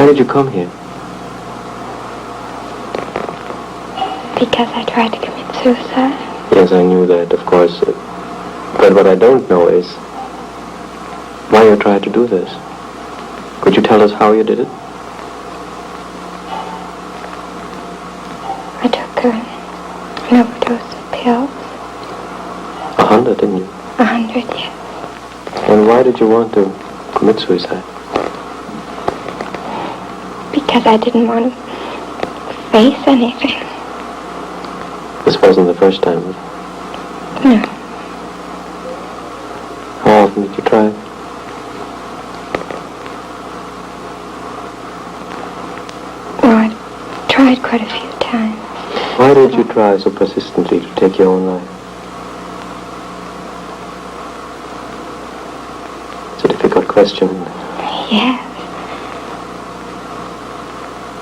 Why did you come here? Because I tried to commit suicide. Yes, I knew that, of course. But what I don't know is why you tried to do this. Could you tell us how you did it? I took an overdose of pills. 100, didn't you? 100, yes. And why did you want to commit suicide? Because I didn't want to face anything. This wasn't the first time, was it? No. How often did you try? Well, I tried quite a few times. Why did you try so persistently to take your own life? It's a difficult question. Yes.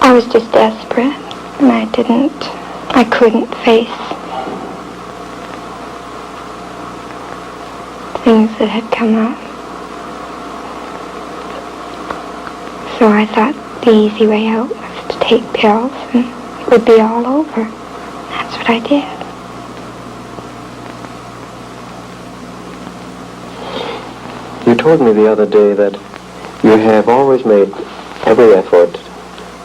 I was just desperate, and I couldn't face things that had come up. So I thought the easy way out was to take pills and it would be all over. That's what I did. You told me the other day that you have always made every effort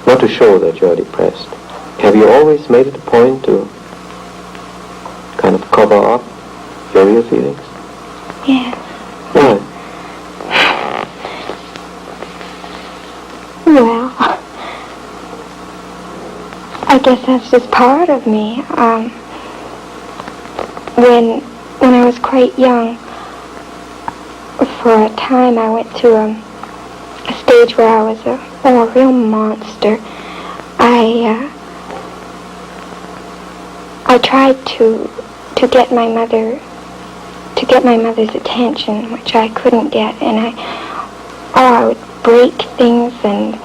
not to show that you are depressed. Have you always made it a point to kind of cover up your real feelings? Yes. Why? Well, I guess that's just part of me. When I was quite young, for a time I went through a stage where I was a real monster. I tried to get my mother's attention, which I couldn't get, and I would break things and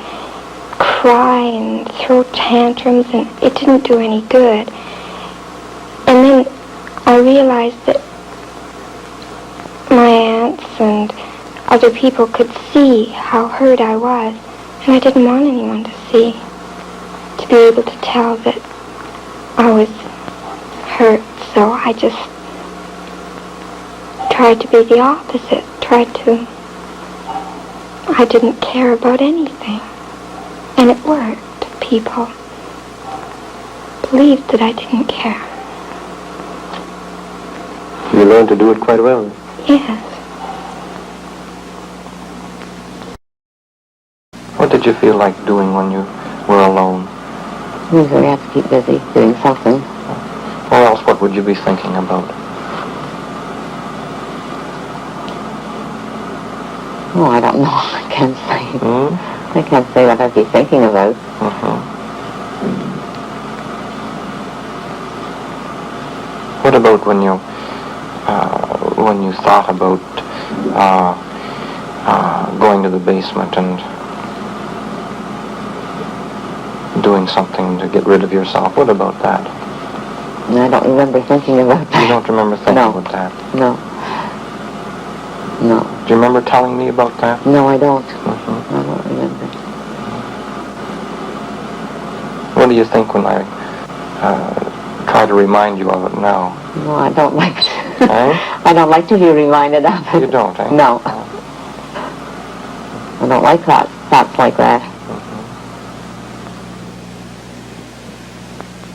cry and throw tantrums, and it didn't do any good. And then I realized that my aunts and other people could see how hurt I was, and I didn't want anyone to see, to be able to tell that I was hurt. So I just tried to be the opposite, I didn't care about anything. And it worked. People believed that I didn't care. You learned to do it quite well. Yes. What did you feel like doing when you were alone? Usually I have to keep busy doing something. Or else what would you be thinking about? Oh, I don't know. I can't say. I can't say what I'd be thinking about. What about when you thought about going to the basement and doing something to get rid of yourself? What about that? I don't remember thinking about that. You don't remember thinking about that? No. No. Do you remember telling me about that? No, I don't. I don't remember. What do you think when I try to remind you of it now? No, I don't like to. Eh? I don't like to be reminded of it. You don't, eh? No. I don't like thoughts like that.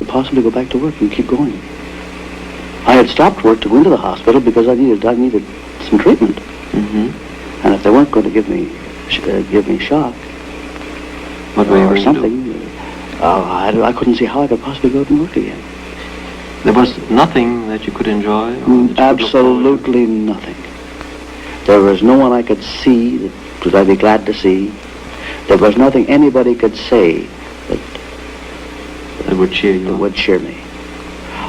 Possibly go back to work and keep going. I had stopped work to go into the hospital because I needed some treatment. And if they weren't going to give me shock, what were you or going something, to do? I couldn't see how I could possibly go out and work again. There was nothing that you could enjoy? Absolutely nothing. There was no one I could see that I'd be glad to see. There was nothing anybody could say that would cheer you? That would cheer me.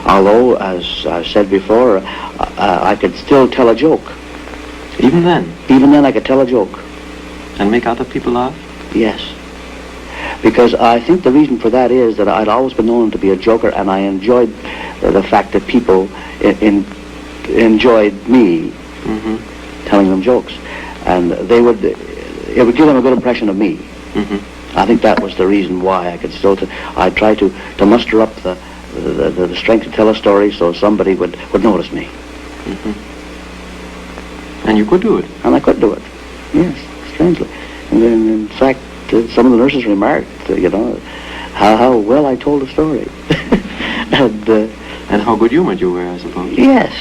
Although, as I said before, I could still tell a joke. Even then? Even then I could tell a joke. And make other people laugh? Yes. Because I think the reason for that is that I'd always been known to be a joker, and I enjoyed the fact that people enjoyed me telling them jokes. And it would give them a good impression of me. I think that was the reason why I could still. I tried to muster up the strength to tell a story so somebody would notice me. Mm-hmm. And you could do it. And I could do it. Yes, strangely. And then, in fact, some of the nurses remarked, how well I told the story. And how good humored you were, I suppose. Yes.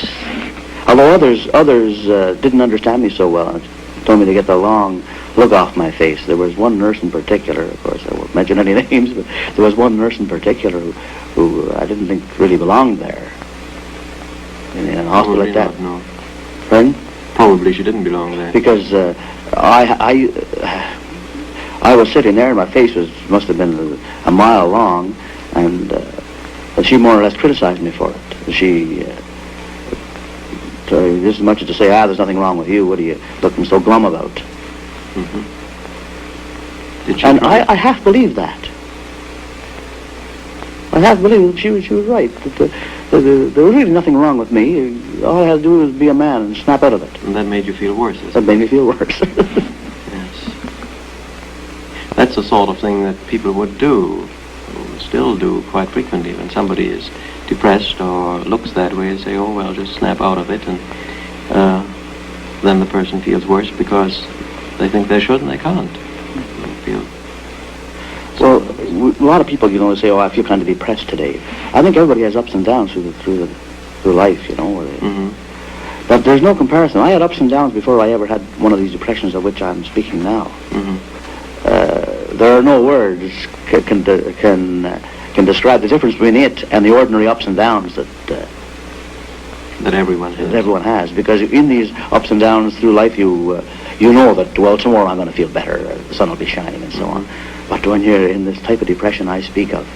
Although others didn't understand me so well and told me to get the long look off my face. There was one nurse in particular, of course I won't mention any names, but there was one nurse in particular who I didn't think really belonged there. In a hospital Probably like that. Not, no. Pardon? Probably she didn't belong there. Because I was sitting there and my face must have been a mile long, and she more or less criticized me for it. She, just as much as to say, there's nothing wrong with you, what are you looking so glum about? Mm-hmm. Did she And I half believe that. I half believe that she was right. That there was really nothing wrong with me. All I had to do was be a man and snap out of it. And that made you feel worse, That made me feel worse. Yes. That's the sort of thing that people would do, or still do quite frequently, when somebody is depressed or looks that way, and say, oh, well, just snap out of it, and then the person feels worse because they think they should and they can't. Well, a lot of people, say, oh, I feel kind of depressed today. I think everybody has ups and downs through life, where they, Mm-hmm. But there's no comparison. I had ups and downs before I ever had one of these depressions of which I'm speaking now. Mm-hmm. There are no words can describe the difference between it and the ordinary ups and downs that everyone has. That everyone has, because in these ups and downs through life, you know that, well, tomorrow I'm going to feel better, the sun will be shining, and so on. But when you're in this type of depression I speak of,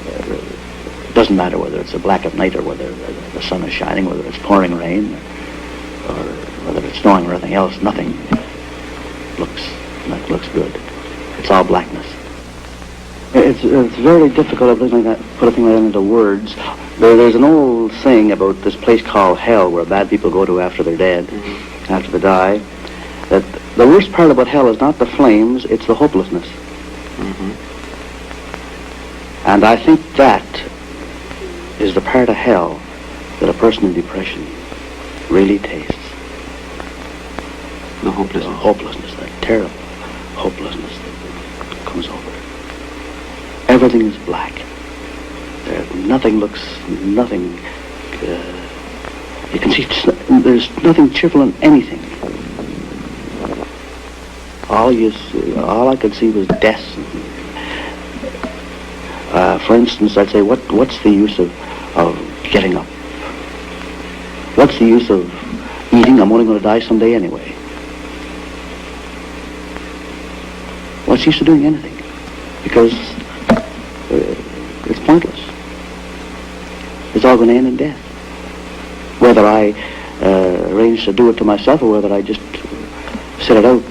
it doesn't matter whether it's a black at night or whether the sun is shining, whether it's pouring rain, or whether it's snowing or anything else, nothing looks good. It's all blackness. It's very difficult to put a thing like that into words. There's an old saying about this place called hell, where bad people go to after they're dead, Mm-hmm. after they die, that the worst part about hell is not the flames, it's the hopelessness. Mm-hmm. And I think that is the part of hell that a person in depression really tastes. The hopelessness. The hopelessness, that terrible hopelessness that comes over it. Everything is black. Nothing. You can see there's nothing cheerful in anything. All I could see was death. For instance, I'd say, what's the use of getting up? What's the use of eating? I'm only going to die someday anyway. What's the use of doing anything? Because it's pointless. It's all going to end in death. Whether I arrange to do it to myself or whether I just sit it out